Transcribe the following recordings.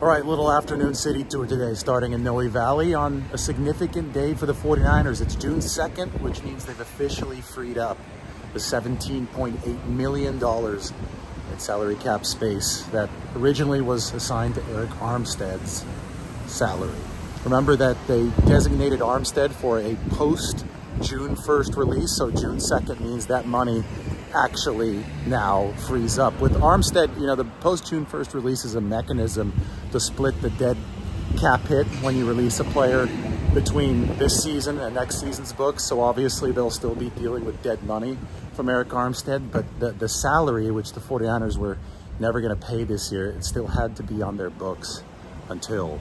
All right, little afternoon city tour today, starting in Noe Valley on a significant day for the 49ers. It's June 2nd, which means they've officially freed up the $17.8 million in salary cap space that originally was assigned to Arik Armstead's salary. Remember that they designated Armstead for a post-June 1st release, so June 2nd means that money actually now frees up. With Armstead, you know, the post-June 1st release is a mechanism to split the dead cap hit when you release a player between this season and next season's books. So obviously they'll still be dealing with dead money from Arik Armstead, but the salary, which the 49ers were never going to pay this year, it still had to be on their books until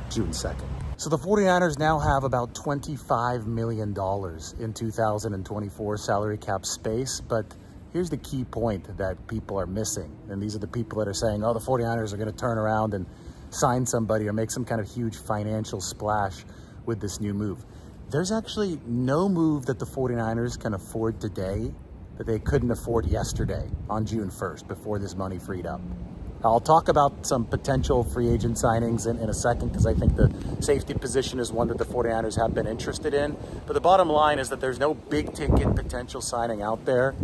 June 2nd. So the 49ers now have about $25 million in 2024 salary cap space, but here's the key point that people are missing. And these are the people that are saying, oh, the 49ers are going to turn around and sign somebody or make some kind of huge financial splash with this new move. There's actually no move that the 49ers can afford today that they couldn't afford yesterday on June 1st before this money freed up. I'll talk about some potential free agent signings in a second, because I think the safety position is one that the 49ers have been interested in. But the bottom line is that there's no big ticket potential signing out there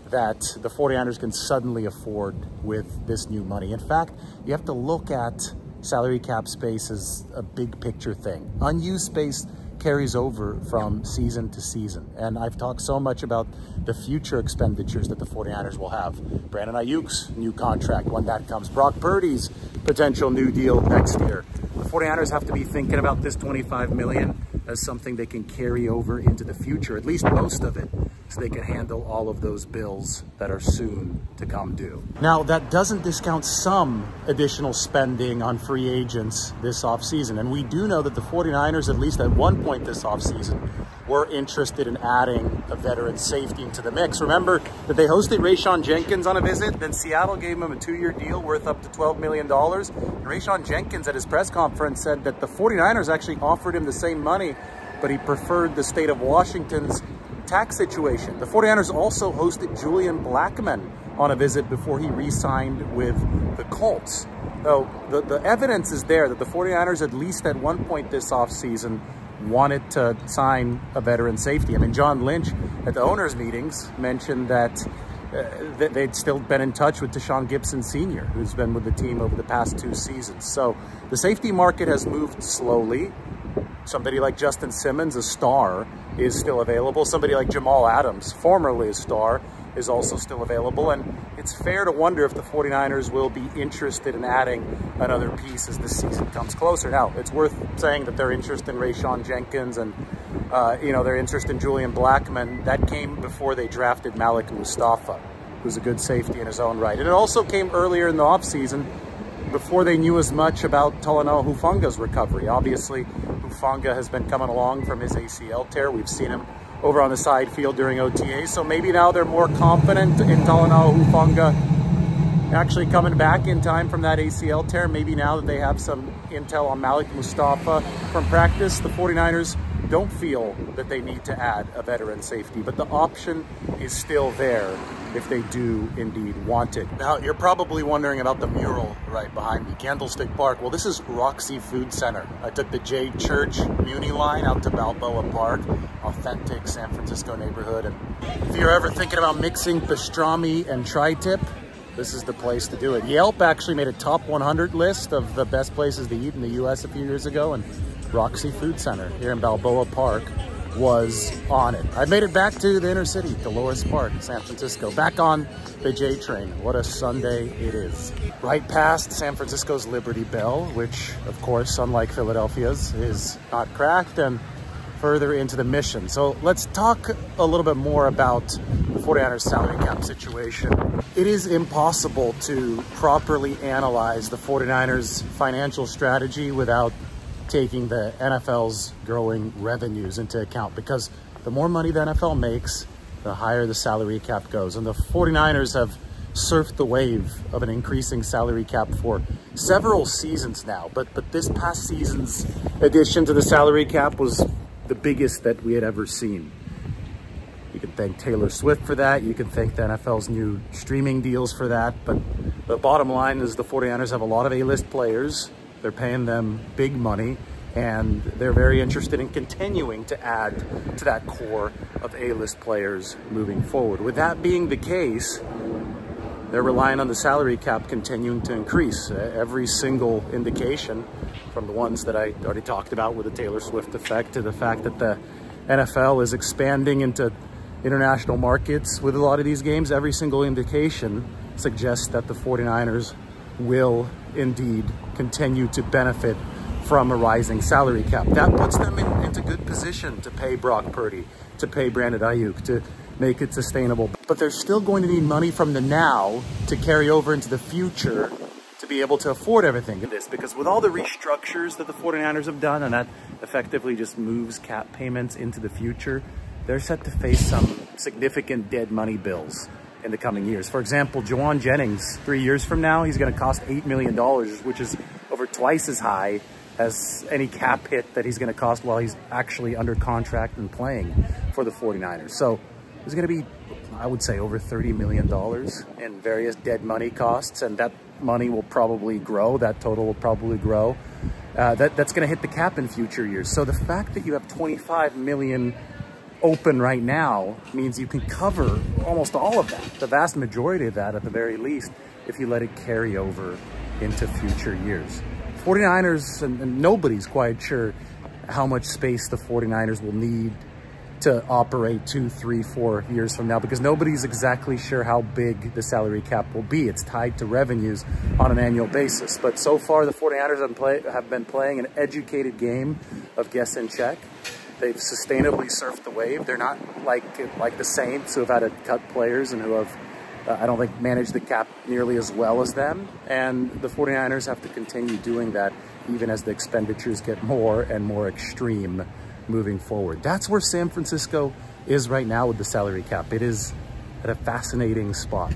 that the 49ers can suddenly afford with this new money. In fact, you have to look at salary cap space as a big picture thing. Unused space carries over from season to season. And I've talked so much about the future expenditures that the 49ers will have. Brandon Aiyuk's new contract, when that comes. Brock Purdy's potential new deal next year. The 49ers have to be thinking about this $25 million as something they can carry over into the future, at least most of it, so they can handle all of those bills that are soon to come due. Now, that doesn't discount some additional spending on free agents this offseason. And we do know that the 49ers, at least at one point this offseason, were interested in adding a veteran safety into the mix. Remember that they hosted Rayshawn Jenkins on a visit, then Seattle gave him a 2-year deal worth up to $12 million. And Rayshawn Jenkins at his press conference said that the 49ers actually offered him the same money, but he preferred the state of Washington's tax situation. The 49ers also hosted Julian Blackmon on a visit before he re-signed with the Colts. So the evidence is there that the 49ers, at least at one point this offseason, wanted to sign a veteran safety. I mean, John Lynch at the owners' meetings mentioned that they'd still been in touch with Deshaun Gibson Sr., who's been with the team over the past 2 seasons. So the safety market has moved slowly. Somebody like Justin Simmons, a star, is still available. Somebody like Jamal Adams, formerly a star, is also still available. And it's fair to wonder if the 49ers will be interested in adding another piece as the season comes closer. Now, it's worth saying that their interest in Rayshawn Jenkins and their interest in Julian Blackmon, that came before they drafted Malik Mustafa, who's a good safety in his own right. And it also came earlier in the offseason, before they knew as much about Talanoa Hufanga's recovery. Obviously, Hufanga has been coming along from his ACL tear. We've seen him over on the side field during OTA. So maybe now they're more confident in Talanoa Hufanga actually coming back in time from that ACL tear. Maybe now that they have some intel on Malik Mustafa from practice, the 49ers don't feel that they need to add a veteran safety, but the option is still there if they do indeed want it. Now, you're probably wondering about the mural right behind me, Candlestick Park. Well, this is Roxy Food Center. I took the J Church Muni line out to Balboa Park, authentic San Francisco neighborhood. And if you're ever thinking about mixing pastrami and tri-tip, this is the place to do it. Yelp actually made a top 100 list of the best places to eat in the US a few years ago, and Roxy Food Center here in Balboa Park was on it. I made it back to the inner city, Dolores Park, San Francisco, back on the J train. What a Sunday it is. Right past San Francisco's Liberty Bell, which, of course, unlike Philadelphia's, is not cracked, and further into the Mission. So let's talk a little bit more about the 49ers salary cap situation. It is impossible to properly analyze the 49ers financial strategy without taking the NFL's growing revenues into account, because the more money the NFL makes, the higher the salary cap goes. And the 49ers have surfed the wave of an increasing salary cap for several seasons now. But this past season's addition to the salary cap was the biggest that we had ever seen. You can thank Taylor Swift for that. You can thank the NFL's new streaming deals for that. But the bottom line is the 49ers have a lot of A-list players They're paying them big money, and they're very interested in continuing to add to that core of A-list players moving forward. With that being the case, they're relying on the salary cap continuing to increase. Every single indication, from the ones that I already talked about with the Taylor Swift effect to the fact that the NFL is expanding into international markets with a lot of these games, every single indication suggests that the 49ers will indeed continue to benefit from a rising salary cap. That puts them into good position to pay Brock Purdy, to pay Brandon Aiyuk, to make it sustainable. But they're still going to need money from the now to carry over into the future to be able to afford everything. This, because with all the restructures that the 49ers have done, and that effectively just moves cap payments into the future, they're set to face some significant dead money bills in the coming years. For example, Juwan Jennings, 3 years from now, he's going to cost $8 million, which is over twice as high as any cap hit that he's going to cost while he's actually under contract and playing for the 49ers. So there's going to be, I would say, over $30 million in various dead money costs, and that money will probably grow. That total will probably grow. That's going to hit the cap in future years. So the fact that you have $25 million open right now means you can cover almost all of that, the vast majority of that at the very least, if you let it carry over into future years. 49ers, and nobody's quite sure how much space the 49ers will need to operate 2, 3, 4 years from now, because nobody's exactly sure how big the salary cap will be. It's tied to revenues on an annual basis. But so far, the 49ers have been playing an educated game of guess and check. They've sustainably surfed the wave. They're not like the Saints, who have had to cut players and who have, I don't think, managed the cap nearly as well as them. And the 49ers have to continue doing that even as the expenditures get more and more extreme moving forward. That's where San Francisco is right now with the salary cap. It is at a fascinating spot.